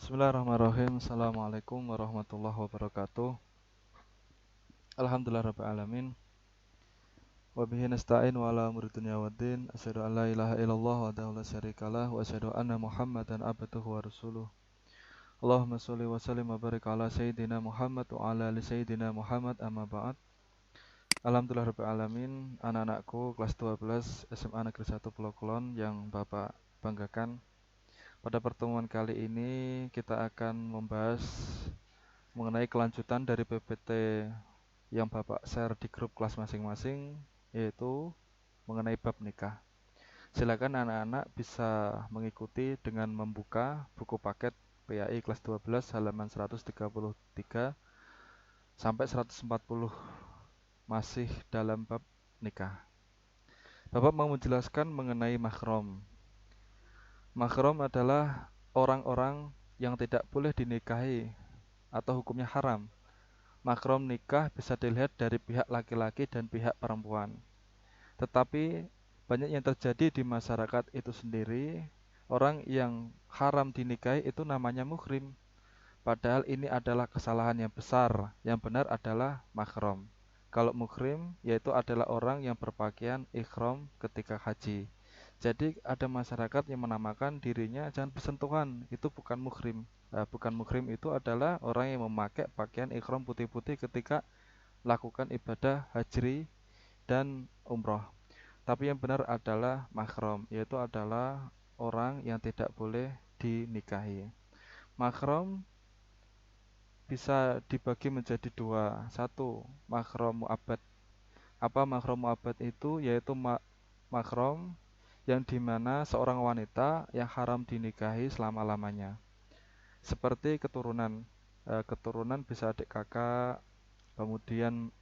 Bismillahirrahmanirrahim. Assalamualaikum warahmatullahi wabarakatuh. Alhamdulillahirrabbilalamin. Wabihi nasta'in wa ala umuri dunya waddin. Asyhadu an la ilaha illallah wahdahu la syarikalah wa asyhadu anna Muhammadan abduhu wa rasuluh. Allahumma sholli wa sallim wa barik ala sayyidina Muhammad wa ala ali sayyidina Muhammad amma ba'd. Alhamdulillahirrabbilalamin. Anak-anakku kelas 12 SMA Negeri 1 Pulau Kelon yang Bapak banggakan. Pada pertemuan kali ini kita akan membahas mengenai kelanjutan dari PPT yang Bapak share di grup kelas masing-masing, yaitu mengenai bab nikah. Silakan anak-anak bisa mengikuti dengan membuka buku paket PAI kelas 12 halaman 133 sampai 140, masih dalam bab nikah. Bapak mau menjelaskan mengenai mahram. Mahram adalah orang-orang yang tidak boleh dinikahi atau hukumnya haram. Mahram nikah bisa dilihat dari pihak laki-laki dan pihak perempuan. Tetapi banyak yang terjadi di masyarakat itu sendiri, orang yang haram dinikahi itu namanya muhrim. Padahal ini adalah kesalahan yang besar. Yang benar adalah mahram. Kalau muhrim yaitu adalah orang yang berpakaian ihram ketika haji. Jadi ada masyarakat yang menamakan dirinya jangan bersentuhan, itu bukan muhrim. Bukan muhrim itu adalah orang yang memakai pakaian ihram putih-putih ketika lakukan ibadah haji dan umroh. Tapi yang benar adalah mahram, yaitu adalah orang yang tidak boleh dinikahi. Mahram bisa dibagi menjadi dua. Satu, mahram mu'abbad. Apa mahram mu'abbad itu? Yaitu mahram yang dimana seorang wanita yang haram dinikahi selama-lamanya. Seperti keturunan. Keturunan bisa adik kakak, kemudian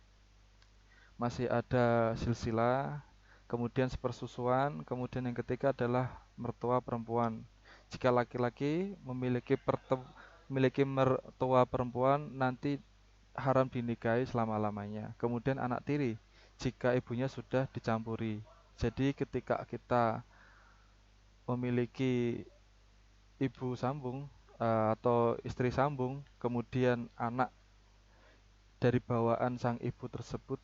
masih ada silsilah, kemudian sepersusuan, kemudian yang ketiga adalah mertua perempuan. Jika laki-laki memiliki mertua perempuan, nanti haram dinikahi selama-lamanya. Kemudian anak tiri, jika ibunya sudah dicampuri. Jadi ketika kita memiliki ibu sambung atau istri sambung, kemudian anak dari bawaan sang ibu tersebut,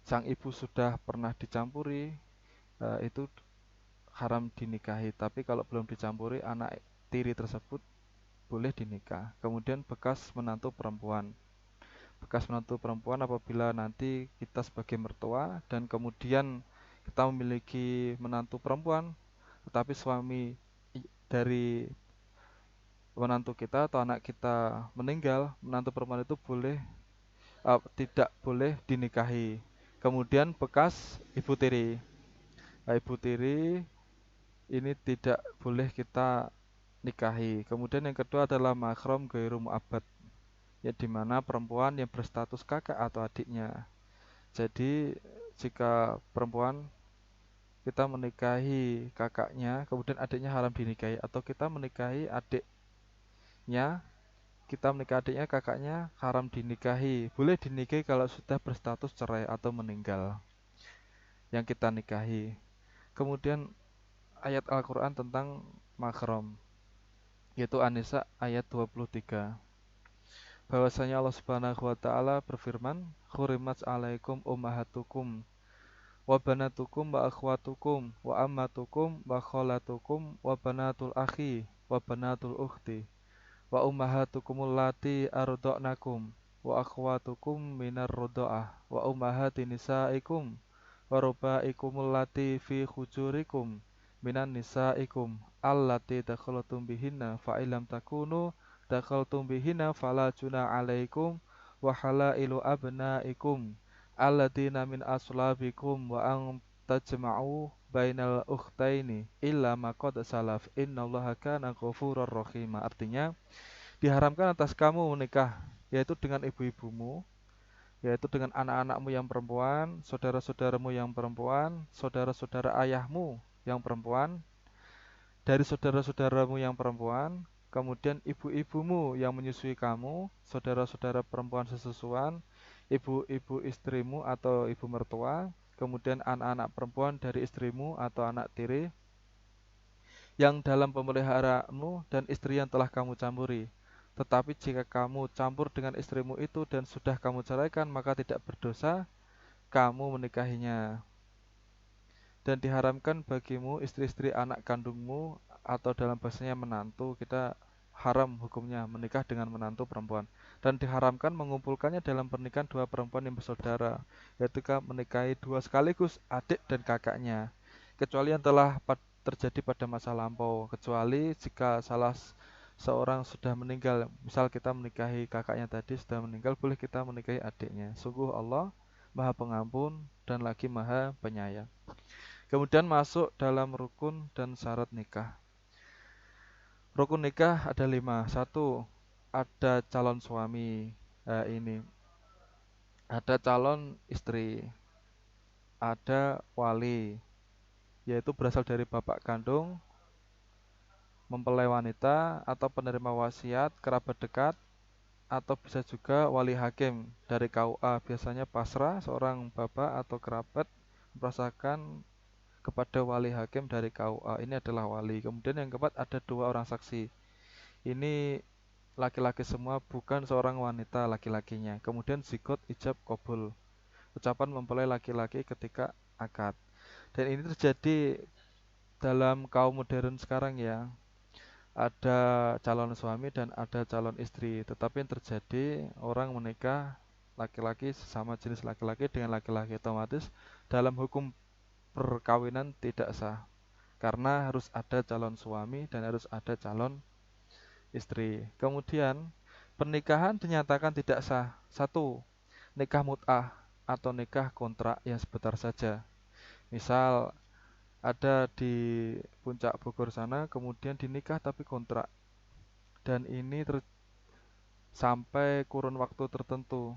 sang ibu sudah pernah dicampuri, itu haram dinikahi. Tapi kalau belum dicampuri, anak tiri tersebut boleh dinikah. Kemudian bekas menantu perempuan. Bekas menantu perempuan apabila nanti kita sebagai mertua dan kemudian kita memiliki menantu perempuan, tetapi suami dari menantu kita atau anak kita meninggal, menantu perempuan itu tidak boleh dinikahi. Kemudian bekas ibu tiri. Ibu tiri ini tidak boleh kita nikahi. Kemudian yang kedua adalah mahram ghairu mu'abbad, ya dimana perempuan yang berstatus kakak atau adiknya. Jadi jika perempuan kita menikahi kakaknya, kemudian adiknya haram dinikahi, atau kita menikahi adiknya, kakaknya haram dinikahi. Boleh dinikahi kalau sudah berstatus cerai atau meninggal yang kita nikahi. Kemudian ayat Al-Quran tentang mahram, yaitu An-Nisa ayat 23. Bahwasanya Allah Subhanahu wa taala berfirman, "Hurimat 'alaikum ummahatukum wa banatukum wa akhwatukum wa ammatukum wa khalatukum wa banatul akhi wa banatul ukhti wa ummahatukumul lati arda'nakum wa akhwatukum minar radha'ah wa ummahati nisaikum wa rubaikumul lati fi hujurikum minan nisaikum allati dakhaltum bihinna fa illam takunu dakhaltum bihinna fala junah alaikum wa halailu abnaikum allatina min aslabikum wa an tajma'u bainal ukhtaini illa ma qad salaf innallaha kana ghafurur rahim. Artinya diharamkan atas kamu menikah yaitu dengan ibu-ibumu, yaitu dengan anak-anakmu yang perempuan, saudara-saudaramu yang perempuan, saudara-saudara ayahmu yang perempuan, dari saudara-saudaramu yang perempuan, kemudian ibu-ibumu yang menyusui kamu, saudara-saudara perempuan sesusuan, ibu-ibu istrimu atau ibu mertua, kemudian anak-anak perempuan dari istrimu atau anak tiri yang dalam pemeliharaanmu dan istri yang telah kamu campuri. Tetapi jika kamu campur dengan istrimu itu dan sudah kamu ceraikan, maka tidak berdosa kamu menikahinya. Dan diharamkan bagimu istri-istri anak kandungmu, atau dalam bahasanya menantu, kita haram hukumnya menikah dengan menantu perempuan. Dan diharamkan mengumpulkannya dalam pernikahan dua perempuan yang bersaudara, yaitu menikahi dua sekaligus, adik dan kakaknya, kecuali yang telah terjadi pada masa lampau, kecuali jika salah seorang sudah meninggal. Misal kita menikahi kakaknya tadi sudah meninggal, boleh kita menikahi adiknya. Sungguh Allah Maha Pengampun dan lagi Maha Penyayang. Kemudian masuk dalam rukun dan syarat nikah. Rukun nikah ada 5. Satu, ada calon suami. Ini ada calon istri, ada wali, yaitu berasal dari bapak kandung, mempelai wanita, atau penerima wasiat, kerabat dekat, atau bisa juga wali hakim dari KUA. Biasanya pasrah seorang bapak atau kerabat merasakan kepada wali hakim dari KUA. Ini adalah wali. Kemudian yang keempat, ada 2 orang saksi. Ini laki-laki semua, bukan seorang wanita laki-lakinya. Kemudian zigot, ijab, qabul, ucapan mempelai laki-laki ketika akad. Dan ini terjadi dalam kaum modern sekarang ya. Ada calon suami dan ada calon istri. Tetapi yang terjadi, orang menikah laki-laki sesama jenis laki-laki dengan laki-laki, otomatis dalam hukum perkawinan tidak sah, karena harus ada calon suami dan harus ada calon istri. Kemudian pernikahan dinyatakan tidak sah. Satu, nikah mut'ah atau nikah kontrak yang sebentar saja. Misal ada di puncak Bogor sana, kemudian dinikah tapi kontrak, dan ini sampai kurun waktu tertentu.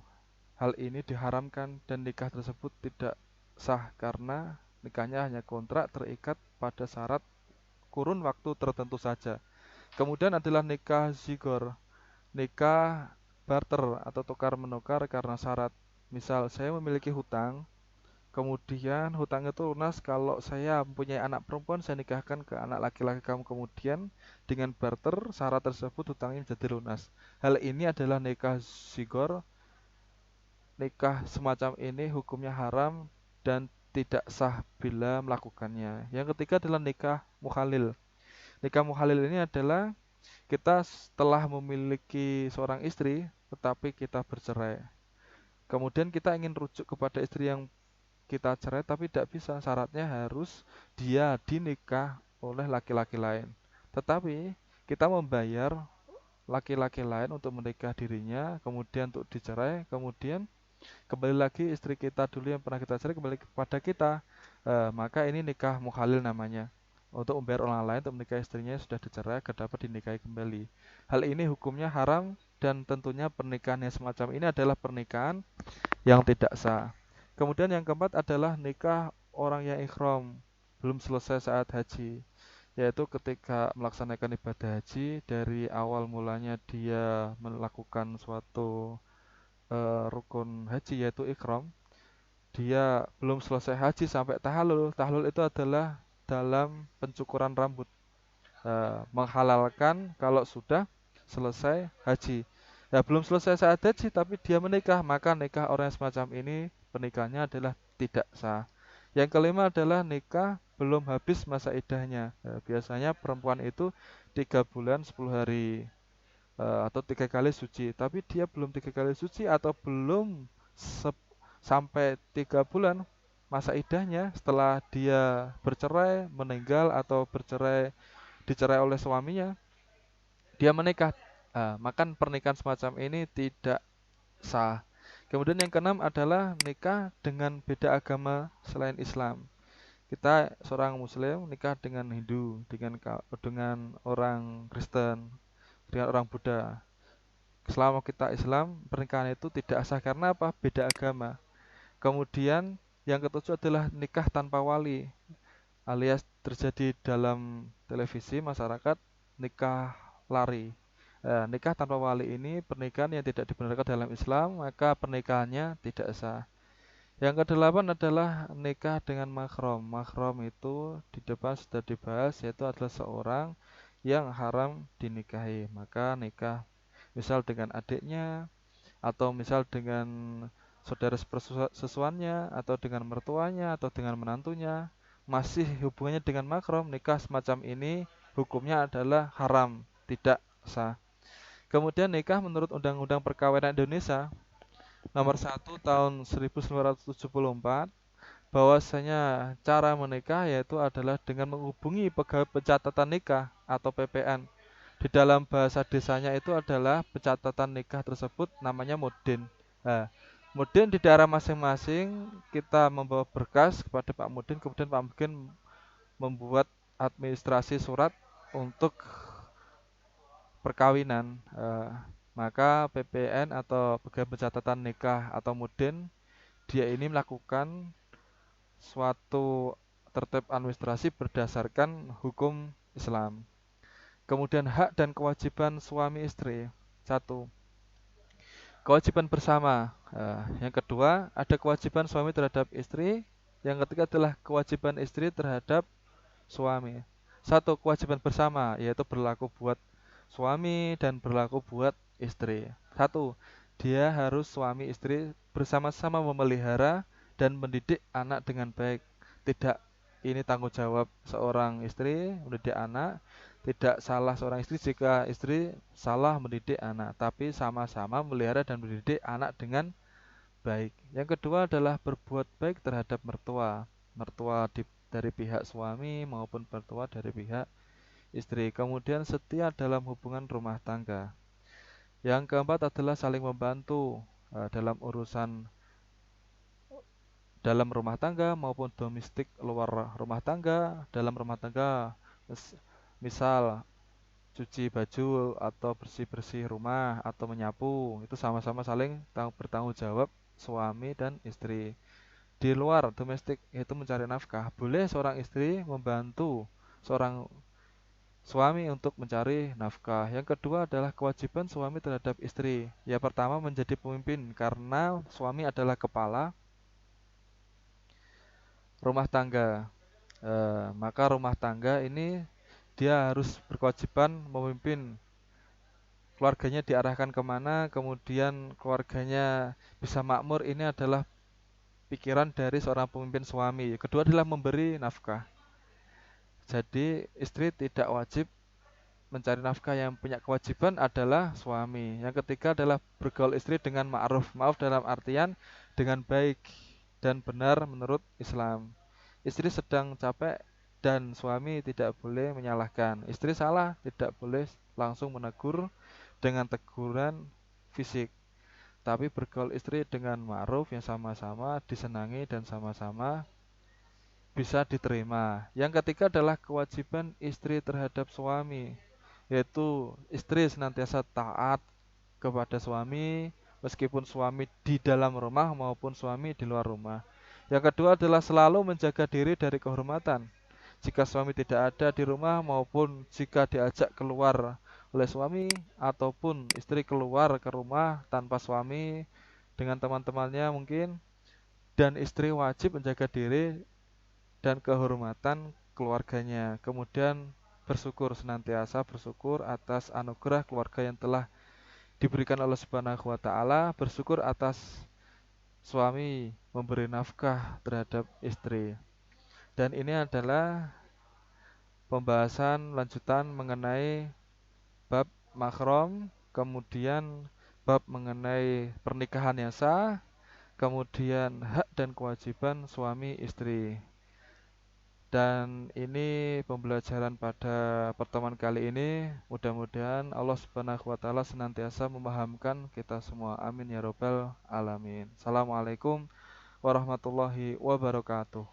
Hal ini diharamkan dan nikah tersebut tidak sah karena nikahnya hanya kontrak terikat pada syarat kurun waktu tertentu saja. Kemudian adalah nikah zigor, nikah barter atau tukar menukar karena syarat. Misal saya memiliki hutang, kemudian hutang itu lunas kalau saya mempunyai anak perempuan, saya nikahkan ke anak laki-laki kamu, kemudian dengan barter syarat tersebut hutangnya menjadi lunas. Hal ini adalah nikah zigor. Nikah semacam ini hukumnya haram dan tidak sah bila melakukannya. Yang ketiga adalah nikah mukhalil. Nikah mukhalil ini adalah kita setelah memiliki seorang istri tetapi kita bercerai. Kemudian kita ingin rujuk kepada istri yang kita cerai tapi tidak bisa. Syaratnya harus dia dinikah oleh laki-laki lain. Tetapi kita membayar laki-laki lain untuk menikah dirinya, kemudian untuk dicerai, kemudian kembali lagi istri kita dulu yang pernah kita cerai kembali kepada kita. Maka ini nikah mukhalil namanya. Untuk membayar orang lain untuk menikah istrinya yang sudah dicerai agar dapat dinikahi kembali. Hal ini hukumnya haram dan tentunya pernikahan yang semacam ini adalah pernikahan yang tidak sah. Kemudian yang keempat adalah nikah orang yang ikhram belum selesai saat haji, yaitu ketika melaksanakan ibadah haji dari awal mulanya dia melakukan suatu rukun haji yaitu ikram, dia belum selesai haji sampai tahalul. Tahalul itu adalah dalam pencukuran rambut, menghalalkan kalau sudah selesai haji. Ya, belum selesai saat haji tapi dia menikah, maka nikah orang yang semacam ini pernikahannya adalah tidak sah. Yang kelima adalah nikah belum habis masa idahnya. Biasanya perempuan itu 3 bulan 10 hari, atau 3 kali suci, tapi dia belum 3 kali suci atau belum sampai 3 bulan masa idahnya setelah dia bercerai, meninggal atau dicerai oleh suaminya, dia menikah. Maka pernikahan semacam ini tidak sah. Kemudian yang keenam adalah nikah dengan beda agama selain Islam. Kita seorang Muslim nikah dengan Hindu, dengan orang Kristen, dengan orang Buddha. Selama kita Islam, pernikahan itu tidak sah karena apa? Beda agama. Kemudian yang ketujuh adalah nikah tanpa wali, alias terjadi dalam televisi masyarakat nikah lari. Nikah tanpa wali ini pernikahan yang tidak dibenarkan dalam Islam, maka pernikahannya tidak sah. Yang kedelapan adalah nikah dengan mahram. Mahram itu di depan sudah dibahas, yaitu adalah seorang yang haram dinikahi. Maka nikah misal dengan adiknya, atau misal dengan saudara sepersusuannya, atau dengan mertuanya, atau dengan menantunya, masih hubungannya dengan mahram, nikah semacam ini hukumnya adalah haram, tidak sah. Kemudian nikah menurut Undang-Undang Perkawinan Indonesia nomor 1 tahun 1974, bahwasanya cara menikah yaitu adalah dengan menghubungi pegawai pencatatan nikah atau PPN. Di dalam bahasa desanya itu adalah pencatatan nikah tersebut namanya mudin. Nah, mudin di daerah masing-masing kita membawa berkas kepada Pak Mudin, kemudian Pak Mudin membuat administrasi surat untuk perkawinan. Maka PPN atau pegawai pencatatan nikah atau mudin, dia ini melakukan suatu tertib administrasi berdasarkan hukum Islam. Kemudian hak dan kewajiban suami istri. Satu, kewajiban bersama. Yang kedua, ada kewajiban suami terhadap istri. Yang ketiga adalah kewajiban istri terhadap suami. Satu, kewajiban bersama, yaitu berlaku buat suami dan berlaku buat istri. Satu, dia harus suami istri bersama-sama memelihara dan mendidik anak dengan baik. Tidak, ini tanggung jawab seorang istri mendidik anak. Tidak salah seorang istri jika istri salah mendidik anak, tapi sama-sama memelihara dan mendidik anak dengan baik. Yang kedua adalah berbuat baik terhadap mertua. Mertua dari pihak suami maupun mertua dari pihak istri. Kemudian setia dalam hubungan rumah tangga. Yang keempat adalah saling membantu dalam urusan dalam rumah tangga maupun domestik luar rumah tangga. Dalam rumah tangga, misal cuci baju atau bersih-bersih rumah atau menyapu, itu sama-sama saling bertanggung jawab suami dan istri. Di luar domestik, yaitu mencari nafkah, boleh seorang istri membantu seorang suami untuk mencari nafkah. Yang kedua adalah kewajiban suami terhadap istri. Yang pertama menjadi pemimpin, karena suami adalah kepala rumah tangga. Maka rumah tangga ini dia harus berkewajiban memimpin keluarganya, diarahkan kemana, kemudian keluarganya bisa makmur. Ini adalah pikiran dari seorang pemimpin suami. Kedua adalah memberi nafkah. Jadi istri tidak wajib mencari nafkah, yang punya kewajiban adalah suami. Yang ketiga adalah bergaul istri dengan ma'ruf. Maaf dalam artian dengan baik dan benar menurut Islam. Istri sedang capek dan suami tidak boleh menyalahkan. Istri salah, tidak boleh langsung menegur dengan teguran fisik, tapi bergaul istri dengan ma'ruf yang sama-sama disenangi dan sama-sama bisa diterima. Yang ketiga adalah kewajiban istri terhadap suami, yaitu istri senantiasa taat kepada suami meskipun suami di dalam rumah maupun suami di luar rumah. Yang kedua adalah selalu menjaga diri dari kehormatan. Jika suami tidak ada di rumah maupun jika diajak keluar oleh suami, ataupun istri keluar ke rumah tanpa suami dengan teman-temannya mungkin, dan istri wajib menjaga diri dan kehormatan keluarganya. Kemudian bersyukur, senantiasa bersyukur atas anugerah keluarga yang telah diberikan Allah Subhanahu wa taala, bersyukur atas suami memberi nafkah terhadap istri. Dan ini adalah pembahasan lanjutan mengenai bab mahram, kemudian bab mengenai pernikahan yang sah, kemudian hak dan kewajiban suami istri. Dan ini pembelajaran pada pertemuan kali ini. Mudah-mudahan Allah Subhanahu wa taala senantiasa memahamkan kita semua. Amin ya robbal alamin. Assalamualaikum warahmatullahi wabarakatuh.